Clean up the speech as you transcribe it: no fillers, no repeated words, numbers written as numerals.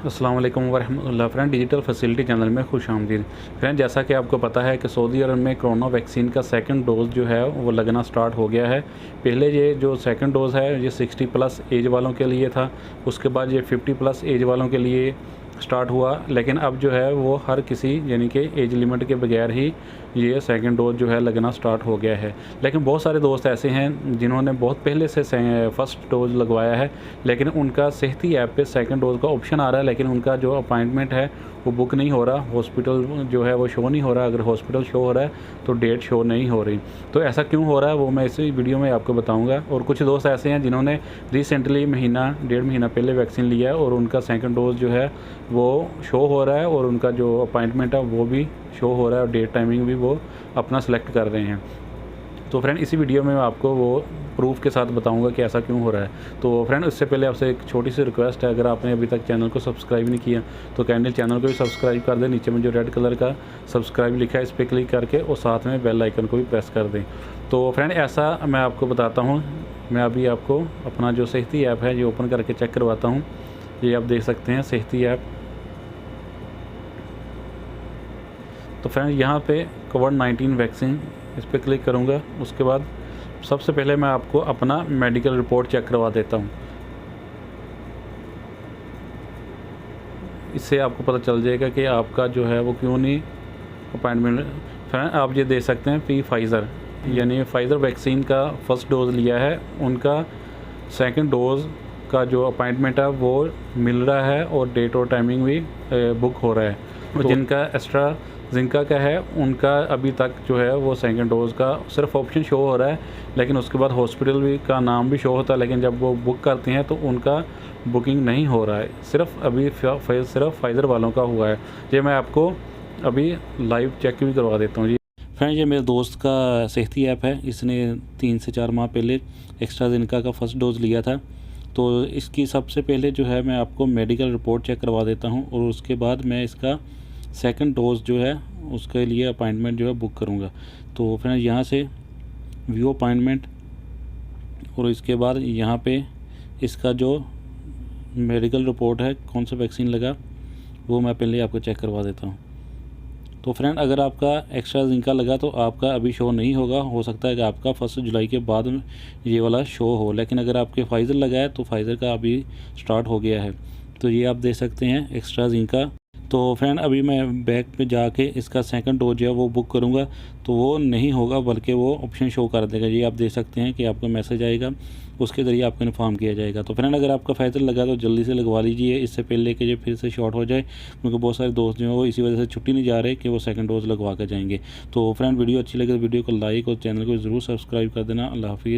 अस्सलाम वालेकुम वरहमतुल्लाह। Friend, digital facility channel में खुश आमदीद। फ्रेंड, जैसा कि आपको पता है कि सऊदी अरब में कोरोना वैक्सीन का सेकंड डोज़ जो है वो लगना स्टार्ट हो गया है। पहले ये जो सेकंड डोज़ है ये 60 प्लस एज वालों के लिए था, उसके बाद ये 50 प्लस एज वालों के लिए स्टार्ट हुआ, लेकिन अब जो है वो हर किसी यानी कि एज लिमिट के बगैर ही ये सेकंड डोज़ जो है लगना स्टार्ट हो गया है। लेकिन बहुत सारे दोस्त ऐसे हैं जिन्होंने बहुत पहले से फ़र्स्ट डोज़ लगवाया है, लेकिन उनका सेहती ऐप पे सेकंड डोज़ का ऑप्शन आ रहा है, लेकिन उनका जो अपॉइंटमेंट है वो बुक नहीं हो रहा, हॉस्पिटल जो है वो शो नहीं हो रहा। अगर हॉस्पिटल शो हो रहा है तो डेट शो नहीं हो रही। तो ऐसा क्यों हो रहा है वो मैं इसी वीडियो में आपको बताऊंगा। और कुछ दोस्त ऐसे हैं जिन्होंने रिसेंटली डेढ़ महीना पहले वैक्सीन लिया है और उनका सेकंड डोज़ जो है वो शो हो रहा है और उनका जो अपॉइंटमेंट है वो भी शो हो रहा है और डेट टाइमिंग भी वो अपना सेलेक्ट कर रहे हैं। तो फ्रेंड, इसी वीडियो में मैं आपको वो प्रूफ के साथ बताऊंगा कि ऐसा क्यों हो रहा है। तो फ्रेंड, उससे पहले आपसे एक छोटी सी रिक्वेस्ट है, अगर आपने अभी तक चैनल को सब्सक्राइब नहीं किया तो कैंडल चैनल को भी सब्सक्राइब कर दें। नीचे में जो रेड कलर का सब्सक्राइब लिखा है इस पर क्लिक करके और साथ में बेल आइकन को भी प्रेस कर दें। तो फ्रेंड, ऐसा मैं आपको बताता हूँ। मैं अभी आपको अपना जो सेहती ऐप है ये ओपन करके चेक करवाता हूँ। ये आप देख सकते हैं सेहती ऐप। तो फ्रेंड, यहाँ पे कोविड-19 वैक्सीन इस पर क्लिक करूँगा। उसके बाद सबसे पहले मैं आपको अपना मेडिकल रिपोर्ट चेक करवा देता हूँ। इससे आपको पता चल जाएगा कि आपका जो है वो क्यों नहीं अपॉइंटमेंट। फ्रेंड, आप ये देख सकते हैं फाइज़र यानी फाइज़र वैक्सीन का फ़र्स्ट डोज़ लिया है, उनका सेकंड डोज़ का जो अपॉइंटमेंट है वो मिल रहा है और डेट और टाइमिंग भी बुक हो रहा है। तो जिनका एस्ट्राज़ेनेका का है उनका अभी तक जो है वो सेकंड डोज़ का सिर्फ ऑप्शन शो हो रहा है, लेकिन उसके बाद हॉस्पिटल भी का नाम भी शो होता है, लेकिन जब वो बुक करते हैं तो उनका बुकिंग नहीं हो रहा है। सिर्फ अभी सिर्फ फाइज़र वालों का हुआ है। ये मैं आपको अभी लाइव चेक भी करवा देता हूँ। फ्रेंड, ये मेरे दोस्त का सेहती ऐप है। इसने 3 से 4 माह पहले एस्ट्राज़ेनेका का फ़र्स्ट डोज़ लिया था। तो इसकी सबसे पहले जो है मैं आपको मेडिकल रिपोर्ट चेक करवा देता हूँ और उसके बाद मैं इसका सेकंड डोज़ जो है उसके लिए अपॉइंटमेंट जो है बुक करूँगा। तो फ्रेंड, यहाँ से व्यू अपॉइंटमेंट और इसके बाद यहाँ पे इसका जो मेडिकल रिपोर्ट है कौन सा वैक्सीन लगा वो मैं पहले आपको चेक करवा देता हूँ। तो फ्रेंड, अगर आपका एस्ट्राज़ेनेका लगा तो आपका अभी शो नहीं होगा। हो सकता है कि आपका 1 जुलाई के बाद में ये वाला शो हो, लेकिन अगर आपके फाइज़र लगा है तो फाइज़र का अभी स्टार्ट हो गया है। तो ये आप देख सकते हैं एस्ट्राज़ेनेका। तो फ्रेंड, अभी मैं बैक पे जाके इसका सेकंड डोज है वो बुक करूँगा तो वो नहीं होगा, बल्कि वो ऑप्शन शो कर देगा। ये आप देख सकते हैं कि आपको मैसेज आएगा, उसके ज़रिए आपको इन्फॉर्म किया जाएगा। तो फ्रेंड, अगर आपका फाइज़र लगा तो जल्दी से लगवा लीजिए, इससे पहले कि ये फिर से शॉर्ट हो जाए, क्योंकि बहुत सारे दोस्त जो हैं वो इसी वजह से छुट्टी नहीं जा रहे कि वो सेकंड डोज़ लगवा कर जाएंगे। तो फ्रेंड, वीडियो अच्छी लगे तो वीडियो को लाइक और चैनल को ज़रूर सब्सक्राइब कर देना। अल्लाह हाफ़िज़।